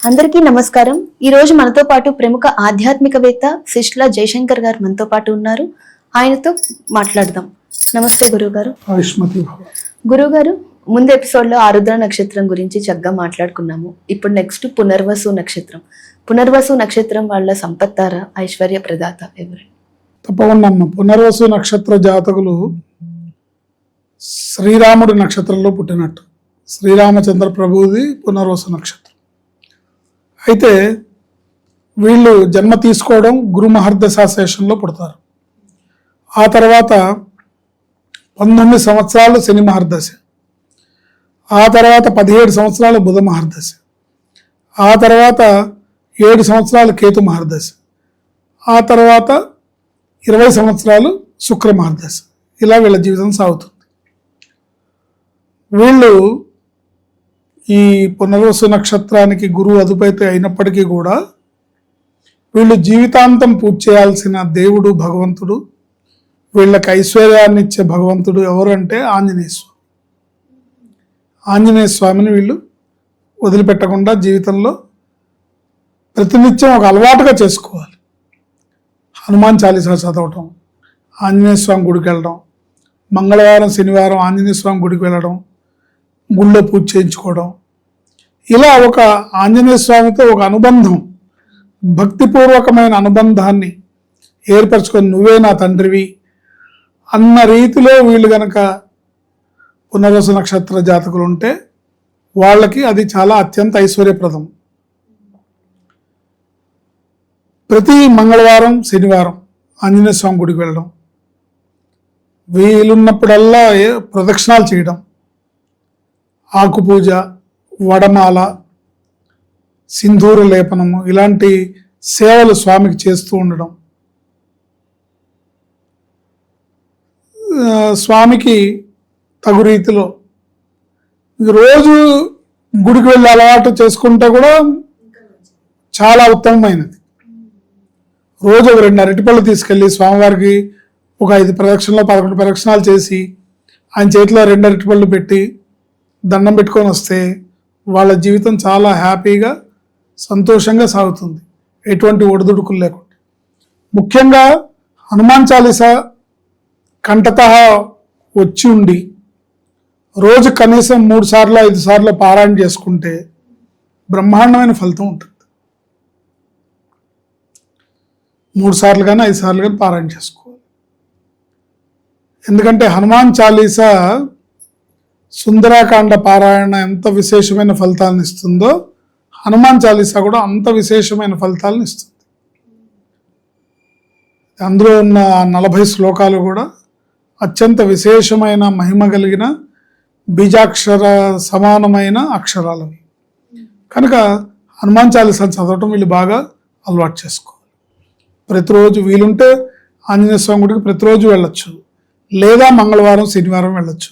అందరికీ నమస్కారం. ఈ రోజు మనతో పాటు ప్రముఖ ఆధ్యాత్మికవేత్త శిష్ల జయశంకర్ గారు మనతో పాటు ఉన్నారు. ఆయనతో మాట్లాడదాం. నమస్తే గురుగారు. గురుగారు, ముందు ఎపిసోడ్ లో ఆరుద్ర నక్షత్రం గురించి చక్కగా మాట్లాడుకున్నాము. ఇప్పుడు నెక్స్ట్ పునర్వసు నక్షత్రం. పునర్వసు నక్షత్రం వాళ్ళ సంపత్తార ఐశ్వర్య ప్రదాత ఎవరు? తప్పకుండా పునర్వసు నక్షత్ర జాతకులు శ్రీరాముడి నక్షత్రంలో పుట్టినట్టు. శ్రీరామచంద్ర ప్రభువుది పునర్వసు నక్షత్రం. అయితే వీళ్ళు జన్మ తీసుకోవడం గురు మహర్దశాశేషంలో పుడతారు. ఆ తర్వాత 19 సంవత్సరాలు శని మహర్దశ, ఆ తర్వాత 17 సంవత్సరాలు బుధ మహర్దశ, ఆ తర్వాత 7 సంవత్సరాలు కేతు మహర్దశ, ఆ తర్వాత 20 సంవత్సరాలు శుక్ర మహర్దశ. ఇలా వీళ్ళ జీవితం సాగుతుంది. వీళ్ళు ఈ పునర్వసు నక్షత్రానికి గురువు అదుపైతే అయినప్పటికీ కూడా వీళ్ళు జీవితాంతం పూజ చేయాల్సిన దేవుడు భగవంతుడు, వీళ్ళకి ఐశ్వర్యాన్ని ఇచ్చే భగవంతుడు ఎవరు అంటే ఆంజనేయ స్వామి. ఆంజనేయ స్వామిని వీళ్ళు వదిలిపెట్టకుండా జీవితంలో ప్రతినిత్యం ఒక అలవాటుగా చేసుకోవాలి. హనుమాన్ చాలీసా చదవటం, ఆంజనేయ స్వామి గుడికి వెళ్ళడం, మంగళవారం శనివారం ఆంజనేయ స్వామి గుడికి వెళ్ళడం, గుళ్ళో పూజ చేయించుకోవడం, ఇలా ఒక ఆంజనేయ స్వామితో ఒక అనుబంధం, భక్తిపూర్వకమైన అనుబంధాన్ని ఏర్పరచుకొని నువ్వే నా తండ్రివి అన్న రీతిలో వీళ్ళు గనక పునర్వసు నక్షత్ర జాతకులు ఉంటే వాళ్ళకి అది చాలా అత్యంత ఐశ్వర్యప్రదం. ప్రతి మంగళవారం శనివారం ఆంజనేయ స్వామి గుడికి వెళ్ళడం, వీలున్నప్పుడల్లా ప్రదక్షిణాలు చేయడం, ఆకుపూజ, వడమాల, సింధూర లేపనము ఇలాంటి సేవలు స్వామికి చేస్తూ ఉండడం, స్వామికి తగు రీతిలో రోజు గుడికి వెళ్ళి అలవాటు చేసుకుంటే కూడా చాలా ఉత్తమమైనది. రోజు ఒక 2 అరటిపళ్ళు తీసుకెళ్ళి స్వామివారికి ఒక 5 ప్రదక్షిణలు 11 ప్రదక్షిణాలు చేసి ఆయన చేతిలో 2 అరటిపళ్ళు పెట్టి దండం పెట్టుకొని వస్తే వాళ్ళ జీవితం చాలా హ్యాపీగా సంతోషంగా సాగుతుంది, ఎటువంటి ఒడిదుడుకులు లేకుండా. ముఖ్యంగా హనుమాన్ చాలీసా కంఠత వచ్చి ఉండి రోజు కనీసం 3 సార్లు 5 సార్లు పారాయణ చేసుకుంటే బ్రహ్మాండమైన ఫలితం ఉంటుంది. 3 సార్లు కానీ 5 సార్లు కానీ పారాయణ చేసుకోవాలి. ఎందుకంటే హనుమాన్ చాలీసా సుందరాకాండ పారాయణ ఎంత విశేషమైన ఫలితాలను ఇస్తుందో హనుమాన్ చాలీసా కూడా అంత విశేషమైన ఫలితాలను ఇస్తుంది. అందులో ఉన్న 40 శ్లోకాలు కూడా అత్యంత విశేషమైన మహిమ కలిగిన బీజాక్షర సమానమైన అక్షరాలవి. కనుక హనుమాన్ చాలీసా చదవటం వీళ్ళు బాగా అలవాటు చేసుకోవాలి. ప్రతిరోజు వీలుంటే ఆంజనేయ స్వామి గుడికి ప్రతిరోజు వెళ్ళొచ్చు, లేదా మంగళవారం శనివారం వెళ్ళొచ్చు.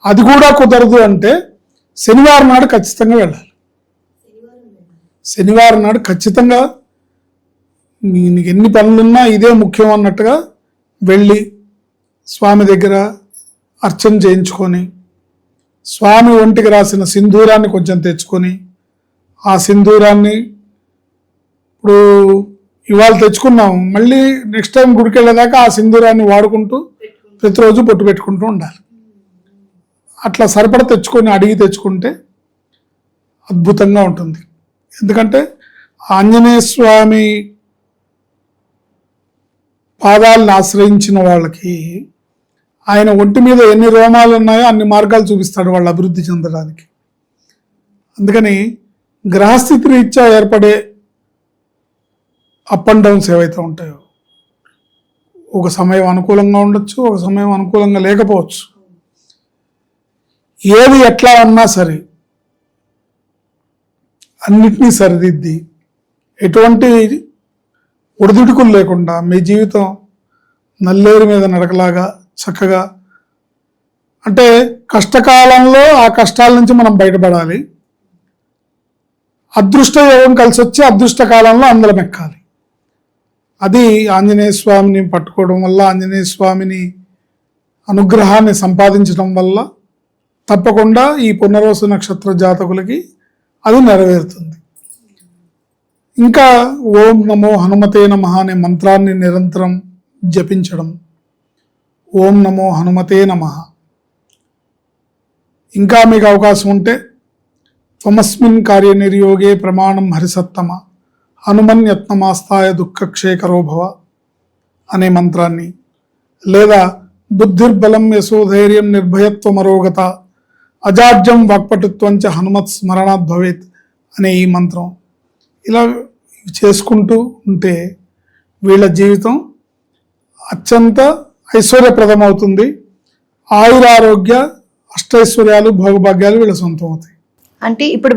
అది కూడా కుదరదు అంటే శనివారం నాడు ఖచ్చితంగా వెళ్ళాలి. శనివారం నాడు ఖచ్చితంగా నీకు ఎన్ని పనులున్నా ఇదే ముఖ్యం అన్నట్టుగా వెళ్ళి స్వామి దగ్గర అర్చన చేయించుకొని, స్వామి ఒంటికి రాసిన సింధూరాన్ని కొంచెం తెచ్చుకొని, ఆ సింధూరాన్ని ఇప్పుడు ఇవాళ తెచ్చుకున్నాం, మళ్ళీ నెక్స్ట్ టైం గుడికి వెళ్ళేదాకా ఆ సింధూరాన్ని వాడుకుంటూ ప్రతిరోజు బొట్టు పెట్టుకుంటూ ఉండాలి. అట్లా సరిపడ తెచ్చుకొని అడిగి తెచ్చుకుంటే అద్భుతంగా ఉంటుంది. ఎందుకంటే ఆంజనేయ స్వామి పాదాలను ఆశ్రయించిన వాళ్ళకి ఆయన ఒంటి మీద ఎన్ని రోమాలు ఉన్నాయో అన్ని మార్గాలు చూపిస్తాడు వాళ్ళు అభివృద్ధి చెందడానికి. అందుకని గ్రహస్థితి రీత్యా ఏర్పడే అప్ అండ్ డౌన్స్ ఏవైతే ఉంటాయో, ఒక సమయం అనుకూలంగా ఉండొచ్చు, ఒక సమయం అనుకూలంగా లేకపోవచ్చు. ఏది ఎట్లా ఉన్నా సరే అన్నిటినీ సరిదిద్ది ఎటువంటి ఒడిదుడుకులు లేకుండా మీ జీవితం నల్లేరు మీద నడకలాగా చక్కగా, అంటే కష్టకాలంలో ఆ కష్టాల నుంచి మనం బయటపడాలి, అదృష్ట యోగం కలిసి వచ్చి అదృష్ట కాలంలో అందరం ఎక్కాలి. అది ఆంజనేయ స్వామిని పట్టుకోవడం వల్ల, ఆంజనేయ స్వామిని అనుగ్రహాన్ని సంపాదించడం వల్ల తప్పకుండా ఈ పునర్వసు నక్షత్ర జాతకులకి అది నెరవేరుతుంది. ఇంకా ఓం నమో హనుమతే నమః అనే మంత్రాన్ని నిరంతరం జపించడం. ఓం నమో హనుమతే నమః. ఇంకా మీకు అవకాశం ఉంటే త్వమస్మిన్ కార్య నిర్యోగే ప్రమాణం హరిసత్తమ హనుమన్ యత్నమాస్తాయ దుఃఖక్షేకరో భవ అనే మంత్రాన్ని, లేదా బుద్ధిర్బలం యశోధైర్యం నిర్భయత్వమరోగత అజాడ్యం వాక్పటుత్వంచ హనుమత్ స్మరణాత్ భవేత్ అనే ఈ మంత్రం ఇలా చేసుకుంటూ ఉంటే వీళ్ళ జీవితం అత్యంత ఐశ్వర్యప్రదం అవుతుంది. ఆయురారోగ్య అష్టైశ్వర్యాలు భోగభాగ్యాలు వీళ్ళ సొంతం అవుతాయి. అంటే ఇప్పుడు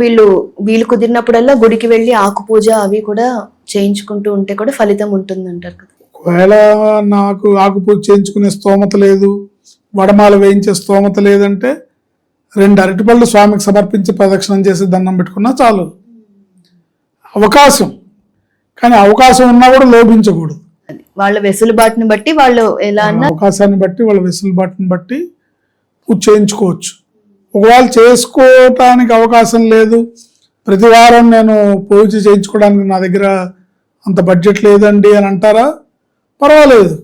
వీళ్ళు కుదిరినప్పుడల్లా గుడికి వెళ్ళి ఆకు పూజ అవి కూడా చేయించుకుంటూ ఉంటే కూడా ఫలితం ఉంటుంది అంటారు కదా. ఒకవేళ నాకు ఆకు పూజ చేయించుకునే స్తోమత లేదు, వడమాల వేయించే స్తోమత లేదంటే 2 అరటిపళ్ళు స్వామికి సమర్పించి ప్రదక్షిణం చేసి దండం పెట్టుకున్నా చాలు. అవకాశం, కానీ అవకాశం ఉన్నా కూడా లోభించకూడదు. వాళ్ళ వెసులుబాటుని బట్టి వాళ్ళు ఎలా అన్నా అవకాశాన్ని బట్టి వాళ్ళ వెసులుబాటుని బట్టి పూజ చేయించుకోవచ్చు. ఒకవేళ చేసుకోవటానికి అవకాశం లేదు, ప్రతి వారం నేను పూజ చేయించుకోవడానికి నా దగ్గర అంత బడ్జెట్ లేదండి అని అంటారా, పర్వాలేదు,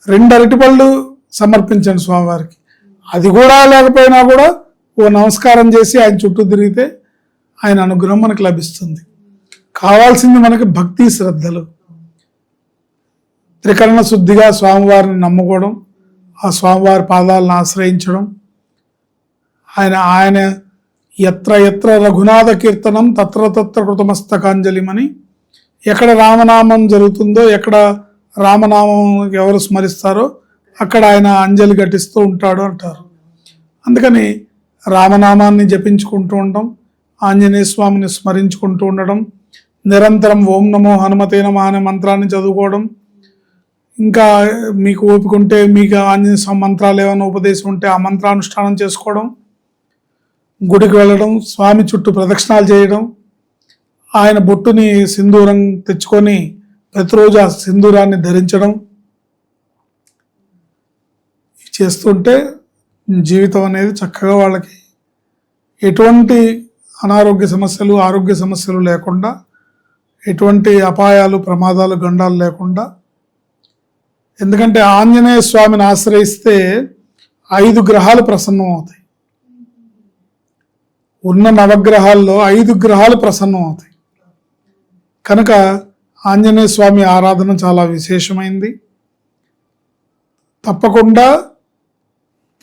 2 అరటిపళ్ళు సమర్పించండి స్వామివారికి. అది కూడా లేకపోయినా కూడా ఓ నమస్కారం చేసి ఆయన చుట్టూ తిరిగితే ఆయన అనుగ్రహం మనకు లభిస్తుంది. కావాల్సింది మనకి భక్తి శ్రద్ధలు, త్రికరణ శుద్ధిగా స్వామివారిని నమ్ముకోవడం, ఆ స్వామివారి పాదాలను ఆశ్రయించడం. ఆయన ఎత్ర ఎత్ర రఘునాథ కీర్తనం తత్ర తత్ర కృతమస్తకాంజలిమని, ఎక్కడ రామనామం జరుగుతుందో, ఎక్కడ రామనామం ఎవరు స్మరిస్తారో అక్కడ ఆయన అంజలి ఘటిస్తూ ఉంటాడు అంటారు. అందుకని రామనామాన్ని జపించుకుంటూ ఉండడం, ఆంజనేయ స్వామిని స్మరించుకుంటూ ఉండడం, నిరంతరం ఓం నమో హనుమతే నమః అనే మంత్రాన్ని చదువుకోవడం. ఇంకా మీకు ఓపిక ఉంటే మీకు ఆంజనేయ స్వామి మంత్రాలు ఏమైనా ఉపదేశం ఉంటే ఆ మంత్రానుష్ఠానం చేసుకోవడం, గుడికి వెళ్ళడం, స్వామి చుట్టూ ప్రదక్షిణాలు చేయడం, ఆయన బొట్టుని సింధూరం తెచ్చుకొని ప్రతిరోజు ఆ సింధూరాన్ని ధరించడం చేస్తుంటే జీవితం అనేది చక్కగా వాళ్ళకి ఎటువంటి అనారోగ్య సమస్యలు, ఆరోగ్య సమస్యలు లేకుండా, ఎటువంటి అపాయాలు, ప్రమాదాలు, గండాలు లేకుండా. ఎందుకంటే ఆంజనేయ స్వామిని ఆశ్రయిస్తే 5 గ్రహాలు ప్రసన్నం అవుతాయి. ఉన్న 9 గ్రహాల్లో 5 గ్రహాలు ప్రసన్నం అవుతాయి. కనుక ఆంజనేయ స్వామి ఆరాధన చాలా విశేషమైంది. తప్పకుండా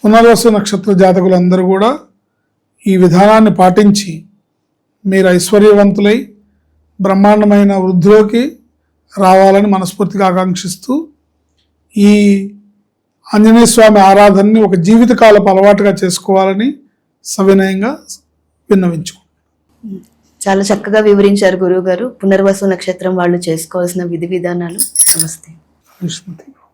పునర్వసు నక్షత్ర జాతకులందరూ కూడా ఈ విధానాన్ని పాటించి మీరు ఐశ్వర్యవంతులై బ్రహ్మాండమైన వృద్ధిలోకి రావాలని మనస్ఫూర్తిగా ఆకాంక్షిస్తూ ఈ ఆంజనేయ స్వామి ఆరాధనని ఒక జీవితకాలపు అలవాటుగా చేసుకోవాలని సవినయంగా విన్నవించుకుంటున్నాను. చాలా చక్కగా వివరించారు గురువు గారు. పునర్వసు నక్షత్రం వాళ్ళు చేసుకోవాల్సిన విధి విధానాలు. నమస్తే. విష్ణుతి.